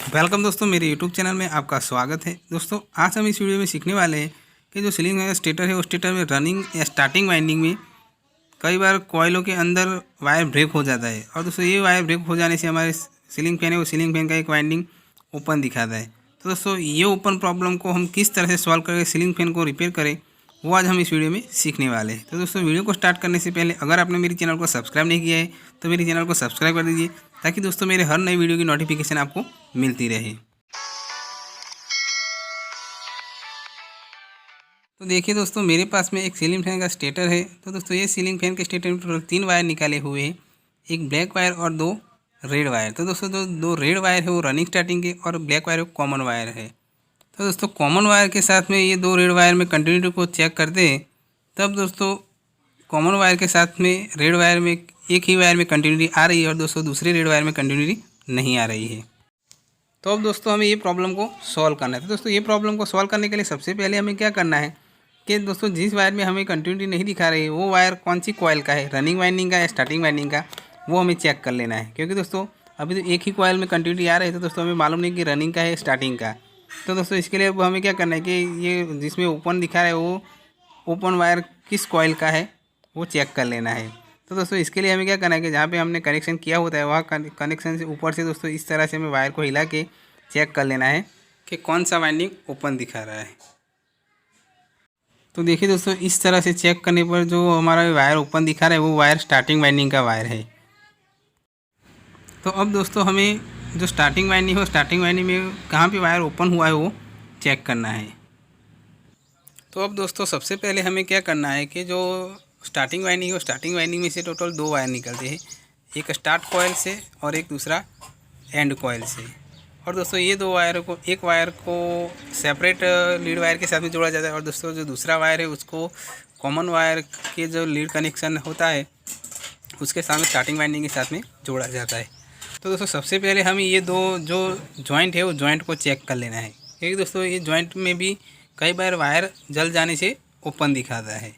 Welcome दोस्तों, मेरे YouTube channel में आपका स्वागत है। दोस्तों आज हम इस वीडियो में सीखने वाले हैं कि जो सीलिंग फैन का स्टेटर है उस स्टेटर में रनिंग या स्टार्टिंग वाइंडिंग में कई बार कॉइलों के अंदर वायर ब्रेक हो जाता है। और दोस्तों ये वायर ब्रेक हो जाने से हमारे सीलिंग फैन है वो सीलिंग फैन का एक वाइंडिंग ओपन दिखाता है। तो दोस्तों ये ओपन प्रॉब्लम को हम किस तरह से सॉल्व करके सीलिंग फैन को रिपेयर करें वो आज हम इस वीडियो में सीखने वाले हैं। तो दोस्तों वीडियो को स्टार्ट करने से पहले अगर आपने मेरे चैनल को सब्सक्राइब नहीं किया है तो मेरे चैनल को सब्सक्राइब कर दीजिए, ताकि दोस्तों मेरे हर नई वीडियो की नोटिफिकेशन आपको मिलती रहे। तो देखिए दोस्तों, मेरे पास में एक सीलिंग फैन का स्टेटर है। तो दोस्तों ये सीलिंग फैन के स्टेटर में टोटल 3 वायर निकाले हुए हैं, एक ब्लैक वायर और 2 रेड वायर। तो दोस्तों जो 2 रेड वायर है वो रनिंग स्टार्टिंग के और ब्लैक वायर कॉमन वायर है। तो दोस्तों कॉमन वायर के साथ में ये 2 रेड वायर में कंटिन्यूटी को चेक करते हैं, तब दोस्तों कॉमन वायर के साथ में रेड वायर में एक ही वायर में कंटिन्यूटी आ रही है और दोस्तों दूसरे रेड वायर में कंटिन्यूटी नहीं आ रही है। तो अब दोस्तों हमें ये प्रॉब्लम को सॉल्व करना है। तो दोस्तों ये प्रॉब्लम को सॉल्व करने के लिए सबसे पहले हमें क्या करना है कि दोस्तों जिस वायर में हमें कंटिन्यूटी नहीं दिखा रही है वो वायर कौन सी कॉइल का है, रनिंग वाइंडिंग का या स्टार्टिंग वाइंडिंग का, वो हमें चेक कर लेना है। क्योंकि दोस्तों अभी तो एक ही कॉइल में कंटिन्यूटी आ रही है, तो दोस्तों हमें मालूम नहीं कि रनिंग का है स्टार्टिंग का। तो दोस्तों इसके लिए अब हमें क्या करना है कि ये जिसमें ओपन दिखा रहा है वो ओपन वायर किस कॉइल का है वो चेक कर लेना है। तो दोस्तों इसके लिए हमें क्या करना है कि जहाँ पे हमने कनेक्शन किया होता है वहाँ कनेक्शन से ऊपर से दोस्तों इस तरह से हमें वायर को हिला के चेक कर लेना है कि कौन सा वाइंडिंग ओपन दिखा रहा है। तो देखिए दोस्तों, इस तरह से चेक करने पर जो हमारा वायर ओपन दिखा रहा है वो वायर स्टार्टिंग वाइंडिंग का वायर है। तो अब दोस्तों हमें जो स्टार्टिंग वाइंडिंग है स्टार्टिंग वाइंडिंग में कहाँ पे वायर ओपन हुआ है वो चेक करना है। तो अब दोस्तों सबसे पहले हमें क्या करना है कि जो स्टार्टिंग वाइंडिंग है स्टार्टिंग वाइंडिंग में से टोटल 2 वायर निकलते हैं, एक स्टार्ट कॉइल से और एक दूसरा एंड कॉइल से। और दोस्तों ये 2 वायरों को, एक वायर को सेपरेट लीड वायर के साथ में जोड़ा जाता है और दोस्तों जो दूसरा वायर है उसको कॉमन वायर के जो लीड कनेक्शन होता है उसके साथ में स्टार्टिंग वाइंडिंग के साथ में जोड़ा जाता है। तो दोस्तों सबसे पहले हमें ये 2 जो जॉइंट है वो जॉइंट को चेक कर लेना है, क्योंकि दोस्तों ये जॉइंट में भी कई बार वायर जल जाने से ओपन दिखाता है।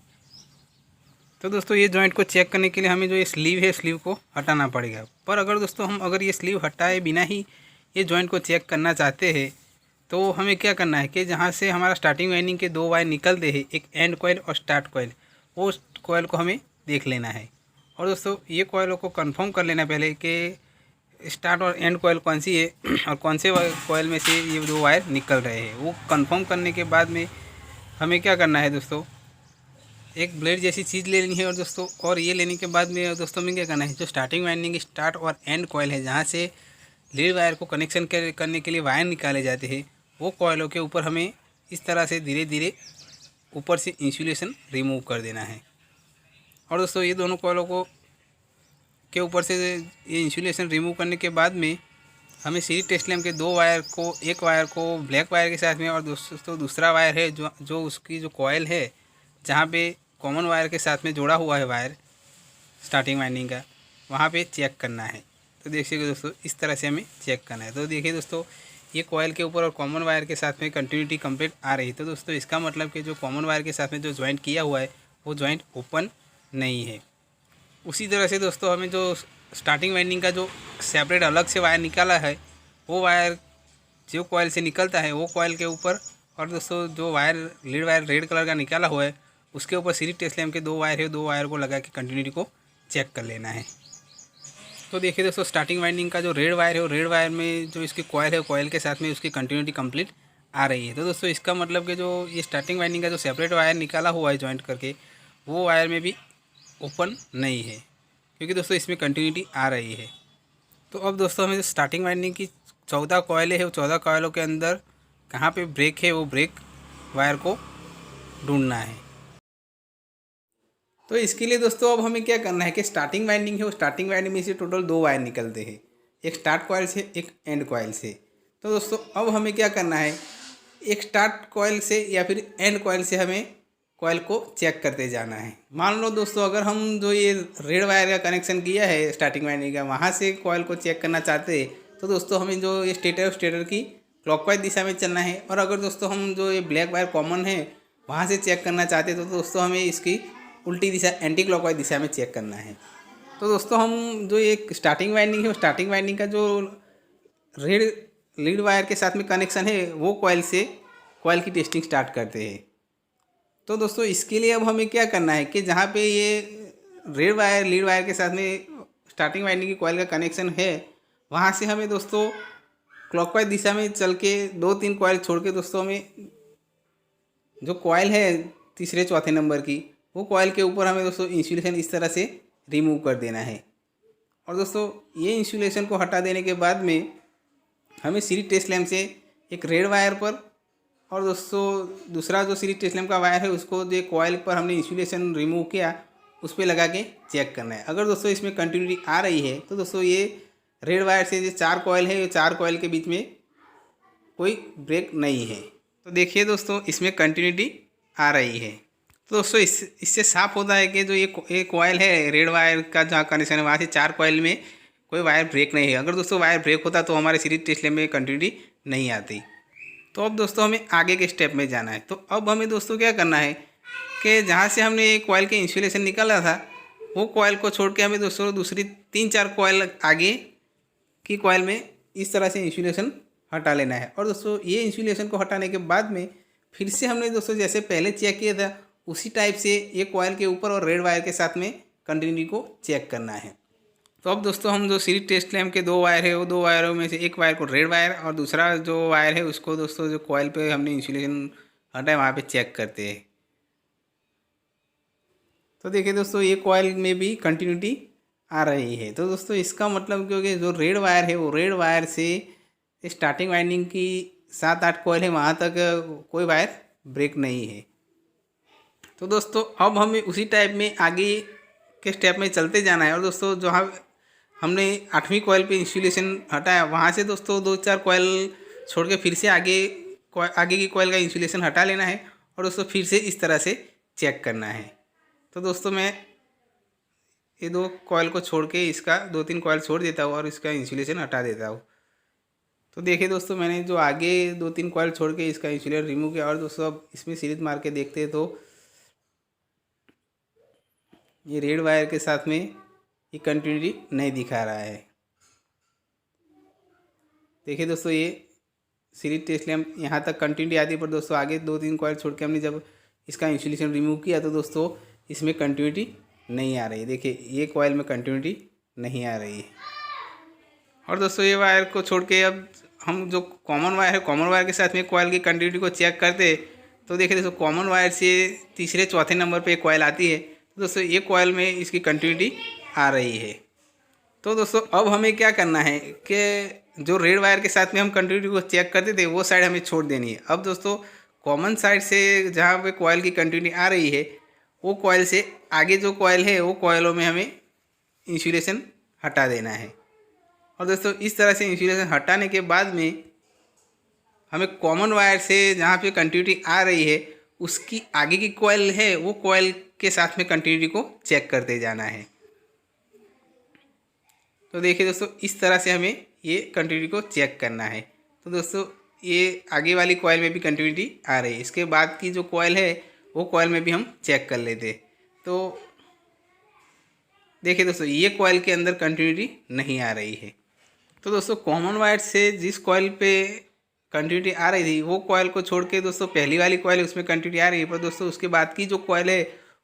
तो दोस्तों ये जॉइंट को चेक करने के लिए हमें जो ये स्लीव है स्लीव को हटाना पड़ेगा। पर अगर दोस्तों हम अगर ये स्लीव हटाए बिना ही ये जॉइंट को चेक करना चाहते हैं तो हमें क्या करना है कि जहाँ से हमारा स्टार्टिंग वाइंडिंग के 2 वायर निकलते हैं, एक एंड कॉइल और स्टार्ट कॉइल, वो कॉइल को हमें देख लेना है। और दोस्तों ये कॉइलों को कंफर्म कर लेना पहले कि स्टार्ट और एंड कॉइल कौन सी है और कौन से कॉइल में से ये 2 वायर निकल रहे हैं। वो कंफर्म करने के बाद में हमें क्या करना है दोस्तों, एक ब्लेड जैसी चीज़ ले लेनी है। और दोस्तों और ये लेने के बाद में दोस्तों में क्या करना है, जो स्टार्टिंग वाइंडिंग स्टार्ट और एंड कॉइल है जहाँ से लीड वायर को कनेक्शन करने के लिए वायर निकाले जाते हैं, वो कॉइलों के ऊपर हमें इस तरह से धीरे धीरे ऊपर से इंसुलेशन रिमूव कर देना है। और दोस्तों ये दोनों कॉइलों को के ऊपर से ये इंसुलेशन रिमूव करने के बाद में हमें सीरीज टेस्ट लैम्प के 2 वायर को, एक वायर को ब्लैक वायर के साथ में और दोस्तों दूसरा वायर है जो उसकी जो कॉइल है जहाँ पे कॉमन वायर के साथ में जोड़ा हुआ है वायर स्टार्टिंग वाइंडिंग का, वहाँ पे चेक करना है। तो देखिए दोस्तों इस तरह से हमें चेक करना है। तो देखिए दोस्तों ये कॉइल के ऊपर और कॉमन वायर के साथ में कंटिन्यूटी कंप्लीट आ रही है। तो दोस्तों इसका मतलब कि जो कॉमन वायर के साथ में जो ज्वाइंट किया हुआ है वो ज्वाइंट ओपन नहीं है। उसी तरह से दोस्तों हमें जो स्टार्टिंग वाइंडिंग का जो सेपरेट अलग से वायर निकाला है वो वायर जो कॉइल से निकलता है वो कॉइल के ऊपर, और दोस्तों जो wire lead wire red colour का निकाला हुआ है उसके ऊपर सीरीज टेस्ट लैम्प के 2 वायर है, 2 वायर को लगा के कंटिन्यूटी को चेक कर लेना है। तो देखिए दोस्तों स्टार्टिंग वाइंडिंग का जो रेड वायर है वो रेड वायर में जो इसकी कॉइल है कॉइल के साथ में उसकी कंटिन्यूटी कंप्लीट आ रही है। तो दोस्तों इसका मतलब कि जो ये स्टार्टिंग वाइंडिंग का जो सेपरेट वायर निकाला हुआ है जॉइंट करके वो वायर में भी ओपन नहीं है, क्योंकि दोस्तों इसमें कंटिन्यूटी आ रही है। तो अब दोस्तों हमें जो स्टार्टिंग वाइंडिंग की 14 कॉइलें है वो 14 कॉइलों के अंदर कहाँ पे ब्रेक है वो ब्रेक वायर को ढूंढना है। तो इसके लिए दोस्तों अब हमें क्या करना है कि स्टार्टिंग वाइंडिंग है वो स्टार्टिंग वाइंडिंग में से टोटल 2 वायर निकलते हैं, एक स्टार्ट कॉइल से एक एंड कॉइल से। तो दोस्तों अब हमें क्या करना है, एक स्टार्ट कॉइल से या फिर एंड कॉइल से हमें कॉइल को चेक करते जाना है। मान लो दोस्तों अगर हम जो ये रेड वायर का कनेक्शन किया है स्टार्टिंग वाइंडिंग का वहाँ से कॉइल को चेक करना चाहते हैं तो दोस्तों हमें जो ये स्टेटर की क्लॉकवाइज दिशा में चलना है। और अगर दोस्तों हम जो ये ब्लैक वायर कॉमन है वहाँ से चेक करना चाहते हैं तो दोस्तों हमें इसकी उल्टी दिशा एंटी क्लॉकवाइज दिशा में चेक करना है। तो दोस्तों हम जो एक स्टार्टिंग वाइंडिंग है वो स्टार्टिंग वाइंडिंग का जो रेड लीड वायर के साथ में कनेक्शन है वो कॉइल से कॉइल की टेस्टिंग स्टार्ट करते हैं। तो दोस्तों इसके लिए अब हमें क्या करना है कि जहाँ पे ये रेड वायर लीड वायर के साथ में स्टार्टिंग वाइंडिंग की कॉइल का कनेक्शन है, वहाँ से हमें दोस्तों क्लॉकवाइज दिशा में चल के 2-3 कॉइल छोड़ के दोस्तों हमें जो कॉइल है तीसरे चौथे नंबर की, वो कॉइल के ऊपर हमें दोस्तों इंसुलेशन इस तरह से रिमूव कर देना है। और दोस्तों ये इंसुलेशन को हटा देने के बाद में हमें सीरीज टेस्ट लैम्प से एक रेड वायर पर और दोस्तों दूसरा जो सीरीज टेस्ट लैम्प का वायर है उसको जो कॉइल पर हमने इंसुलेशन रिमूव किया उस पर लगा के चेक करना है। अगर दोस्तों इसमें कंटिन्यूटी आ रही है तो दोस्तों ये रेड वायर से जो 4 कॉइल है, ये 4 कॉइल के बीच में कोई ब्रेक नहीं है। तो देखिए दोस्तों इसमें कंटिन्यूटी आ रही है। तो दोस्तों इससे साफ होता है कि जो ये कॉइल है रेड वायर का जहाँ कनेक्शन है वहाँ से 4 कॉइल में कोई वायर ब्रेक नहीं है। अगर दोस्तों वायर ब्रेक होता तो हमारे सीरीज टेस्ट लैम्प में कंटिन्यूटी नहीं आती। तो अब दोस्तों हमें आगे के स्टेप में जाना है। तो अब हमें दोस्तों क्या करना है कि जहाँ से हमने एक कॉइल के इंसुलेशन निकाला था वो कॉइल को छोड़ के हमें दोस्तों दूसरी 3-4 कॉइल आगे की कॉइल में इस तरह से इंसुलेशन हटा लेना है। और दोस्तों ये इंसुलेशन को हटाने के बाद में फिर से हमने दोस्तों जैसे पहले चेक किया था उसी टाइप से ये कॉइल के ऊपर और रेड वायर के साथ में कंटिन्यूटी को चेक करना है। तो अब दोस्तों हम जो सीरीज टेस्ट लैम्प के 2 वायर है वो 2 वायरों में से एक वायर को रेड वायर और दूसरा जो वायर है उसको दोस्तों जो कॉइल पे हमने इंसुलेशन हटाया वहाँ पे चेक करते हैं। तो देखिए दोस्तों ये कॉइल में भी कंटिन्यूटी आ रही है। तो दोस्तों इसका मतलब क्योंकि जो रेड वायर है वो रेड वायर से स्टार्टिंग वाइंडिंग की 7-8 कॉइल है वहाँ तक कोई वायर ब्रेक नहीं है। तो दोस्तों अब हमें उसी टाइप में आगे के स्टेप में चलते जाना है। और दोस्तों जहाँ हमने 8वीं कॉइल पे इंसुलेशन हटाया वहाँ से दोस्तों 2-4 कॉइल छोड़ के फिर से आगे की कॉइल का इंसुलेशन हटा लेना है और दोस्तों फिर से इस तरह से चेक करना है। तो दोस्तों मैं ये 2 कॉइल को छोड़ के इसका 2-3 कॉइल छोड़ देता हूँ और इसका इंसुलेशन हटा देता हूँ। तो देखिए दोस्तों मैंने जो आगे 2-3 कॉइल छोड़ के इसका इंसुलेशन रिमूव किया और दोस्तों अब इसमें सीरीज मार के देखते हैं तो ये रेड वायर के साथ में ये कंटिन्यूटी नहीं दिखा रहा है। देखिए दोस्तों ये सीरीज टेस्ट लैम्प यहाँ तक कंटिन्यूटी आती है, पर दोस्तों आगे 2-3 कॉइल छोड़ के हमने जब इसका इंसुलेशन रिमूव किया तो दोस्तों इसमें कंटिन्यूटी नहीं आ रही है। देखिए ये कॉइल में कंटिन्यूटी नहीं आ रही है। और दोस्तों ये वायर को छोड़ के अब हम जो कॉमन वायर है कॉमन वायर के साथ में कॉइल की कंटिन्यूटी को चेक करते तो देखिए दोस्तों कॉमन वायर से तीसरे चौथे नंबर पे एक कॉइल आती है। तो दोस्तों ये कॉइल में इसकी कंटिन्यूटी आ रही है। तो दोस्तों अब हमें क्या करना है कि जो रेड वायर के साथ में हम कंटिन्यूटी को चेक करते थे वो साइड हमें छोड़ देनी है। अब दोस्तों कॉमन साइड से जहाँ पे कॉइल की कंटिन्यूटी आ रही है वो कॉइल से आगे जो कॉइल है वो कॉइलों में हमें इंसुलेशन हटा देना है। और दोस्तों इस तरह से इंसुलेशन हटाने के बाद में हमें कॉमन वायर से जहाँ पे कंटिन्यूटी आ रही है उसकी आगे की कॉइल है वो कॉइल के साथ में कंटिन्यूटी को चेक करते जाना है। तो देखिए दोस्तों इस तरह से हमें ये कंटिन्यूटी को चेक करना है। तो दोस्तों ये आगे वाली कॉइल में भी कंटिन्यूटी आ रही है। इसके बाद की जो कॉइल है वो कॉइल में भी हम चेक कर लेते। तो देखिए दोस्तों ये कॉइल के अंदर कंटिन्यूटी नहीं आ रही है। तो दोस्तों कॉमन वायर से जिस कॉइल पे कंटिन्यूटी आ रही थी वो कॉइल को छोड़ के दोस्तों पहली वाली कॉइल उसमें कंटिन्यूटी आ रही है, पर दोस्तों उसके बाद की जो कॉइल है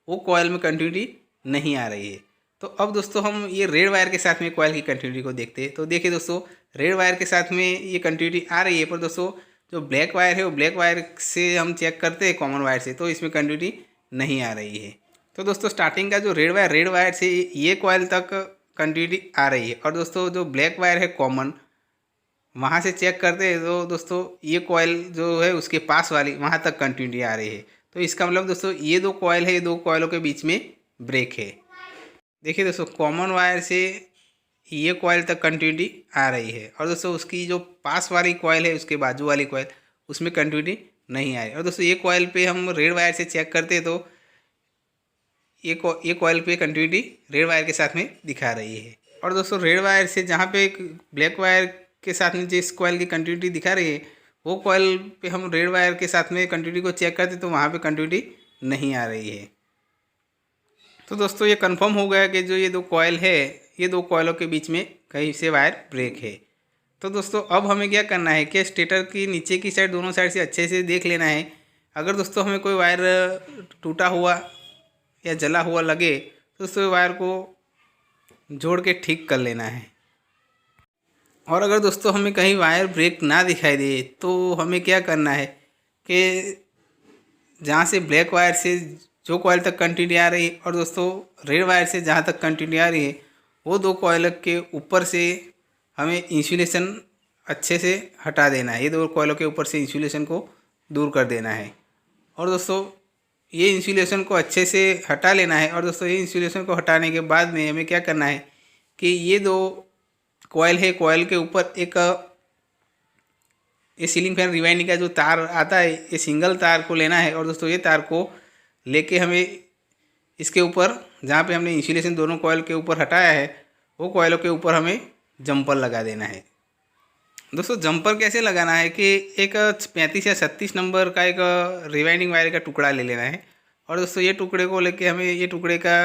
वो कॉइल में कंटिन्यूटी नहीं आ रही है। तो अब दोस्तों हम ये रेड वायर के साथ में कॉइल की कंटिन्यूटी को देखते हैं। तो देखिए दोस्तों रेड वायर के साथ में ये कंटिन्यूटी आ रही है, पर दोस्तों जो ब्लैक वायर है वो ब्लैक वायर से हम चेक करते हैं कॉमन वायर से तो इसमें कंटिन्यूटी नहीं आ रही है। तो दोस्तों स्टार्टिंग का जो रेड वायर से ये कॉइल तक कंटिन्यूटी आ रही है। और दोस्तों जो ब्लैक वायर है कॉमन वहाँ से चेक करते हैं तो दोस्तों ये कॉइल जो है उसके पास वाली वहाँ तक कंटिन्यूटी आ रही है। तो इसका मतलब दोस्तों ये 2 कॉइल है, ये 2 कॉइलों के बीच में ब्रेक है। देखिए दोस्तों कॉमन वायर से ये कॉइल तक कंटिन्यूटी आ रही है और दोस्तों उसकी जो पास वाली कॉइल है उसके बाजू वाली कॉइल उसमें कंटिन्यूटी नहीं आ रही। और दोस्तों ये कॉइल पे हम रेड वायर से चेक करते हैं तो ये कॉइल पे कंटिन्यूटी रेड वायर के साथ में दिखा रही है। और दोस्तों रेड वायर से जहाँ पे एक ब्लैक वायर के साथ में जिस कॉइल की कंटिन्यूटी दिखा रही है वो कॉइल पे हम रेड वायर के साथ में कंटिन्यूटी को चेक करते तो वहाँ पे कंटिन्यूटी नहीं आ रही है। तो दोस्तों ये कंफर्म हो गया कि जो ये 2 कॉइल है ये 2 कॉइलों के बीच में कहीं से वायर ब्रेक है। तो दोस्तों अब हमें क्या करना है कि स्टेटर की नीचे की साइड दोनों साइड से अच्छे से देख लेना है। अगर दोस्तों हमें कोई वायर टूटा हुआ या जला हुआ लगे तो दोस्तों वायर को जोड़ के ठीक कर लेना है। और अगर दोस्तों हमें कहीं वायर ब्रेक ना दिखाई दे तो हमें क्या करना है कि जहाँ से ब्लैक वायर से जो कॉइल तक कंटिन्यू आ रही है और दोस्तों रेड वायर से जहाँ तक कंटिन्यू आ रही है वो दो कॉइल के ऊपर से हमें इंसुलेशन अच्छे से हटा देना है। ये दो कॉइलों के ऊपर से इंसुलेशन को दूर कर देना है और दोस्तों ये इंसुलेशन को अच्छे से हटा लेना है। और दोस्तों ये इंसुलेशन को हटाने के बाद में हमें क्या करना है कि ये दो कॉइल है, कॉइल के ऊपर एक ये सीलिंग फैन रिवाइंडिंग का जो तार आता है ये सिंगल तार को लेना है और दोस्तों ये तार को लेके हमें इसके ऊपर जहाँ पे हमने इंसुलेशन दोनों कॉइल के ऊपर हटाया है वो कॉइलों के ऊपर हमें जंपर लगा देना है। दोस्तों जंपर कैसे लगाना है कि एक 35 या 36 नंबर का एक रिवाइंडिंग वायर का टुकड़ा ले लेना है और दोस्तों ये टुकड़े को लेके हमें ये टुकड़े का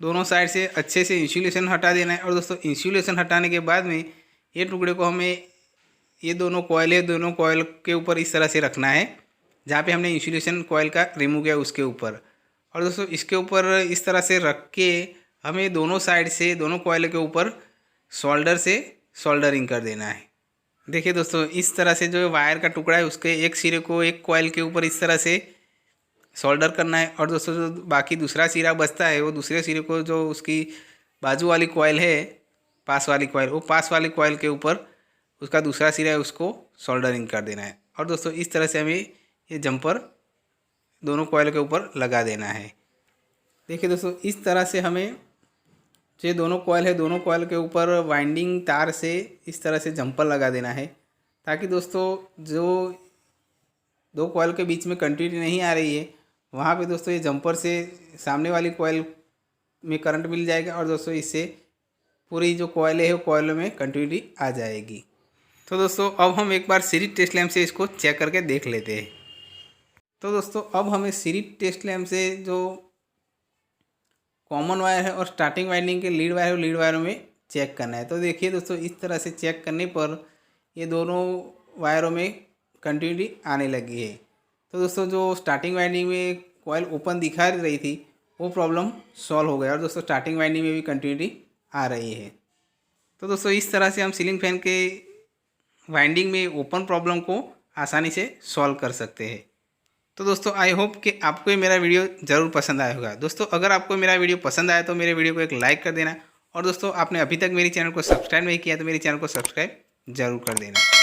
दोनों साइड से अच्छे से इंसुलेशन हटा देना है। और दोस्तों इंसुलेशन हटाने के बाद में ये टुकड़े को हमें ये दोनों कॉइल है दोनों कॉइल के ऊपर इस तरह से रखना है जहाँ पे हमने इंसुलेशन कॉइल का रिमूव किया उसके ऊपर। और दोस्तों इसके ऊपर इस तरह से रख के हमें दोनों साइड से दोनों कॉइल के ऊपर सोल्डर से सोल्डरिंग कर देना है। देखिए दोस्तों इस तरह से जो वायर का टुकड़ा है उसके एक सिरे को एक कॉइल के ऊपर इस तरह से सोल्डर करना है और दोस्तों जो बाकी दूसरा सिरा बचता है वो दूसरे सिरे को जो उसकी बाजू वाली कॉइल है पास वाली कॉइल वो पास वाली कॉइल के ऊपर उसका दूसरा सिरा है उसको सोल्डरिंग कर देना है। और दोस्तों इस तरह से हमें ये जंपर दोनों कॉइल के ऊपर लगा देना है। देखिए दोस्तों इस तरह से हमें जो दोनों कॉइल है दोनों कॉइल के ऊपर वाइंडिंग तार से इस तरह से जंपर लगा देना है ताकि दोस्तों जो दो कॉइल के बीच में कंटिन्यूटी नहीं आ रही है वहाँ पे दोस्तों ये जंपर से सामने वाली कॉइल में करंट मिल जाएगा और दोस्तों इससे पूरी जो कॉइल है वो कॉइल में कंटिन्यूटी आ जाएगी। तो दोस्तों अब हम एक बार सीरीज टेस्ट लैंप से इसको चेक करके देख लेते हैं। तो दोस्तों अब हमें सीरीज टेस्ट लैंप से जो कॉमन वायर है और स्टार्टिंग वाइंडिंग के लीड वायर है लीड वायरों में चेक करना है। तो देखिए दोस्तों इस तरह से चेक करने पर ये दोनों वायरों में कंटिन्यूटी आने लगी है। तो दोस्तों जो स्टार्टिंग वाइंडिंग में कॉइल ओपन दिखा रही थी वो प्रॉब्लम सॉल्व हो गया और दोस्तों स्टार्टिंग वाइंडिंग में भी कंटिन्यूटी आ रही है। तो दोस्तों इस तरह से हम सीलिंग फैन के वाइंडिंग में ओपन प्रॉब्लम को आसानी से सॉल्व कर सकते हैं। तो दोस्तों आई होप कि आपको ये मेरा वीडियो ज़रूर पसंद आया होगा। दोस्तों अगर आपको मेरा वीडियो पसंद आया तो मेरे वीडियो को एक लाइक कर देना और दोस्तों आपने अभी तक मेरे चैनल को सब्सक्राइब नहीं किया तो मेरे चैनल को सब्सक्राइब ज़रूर कर देना।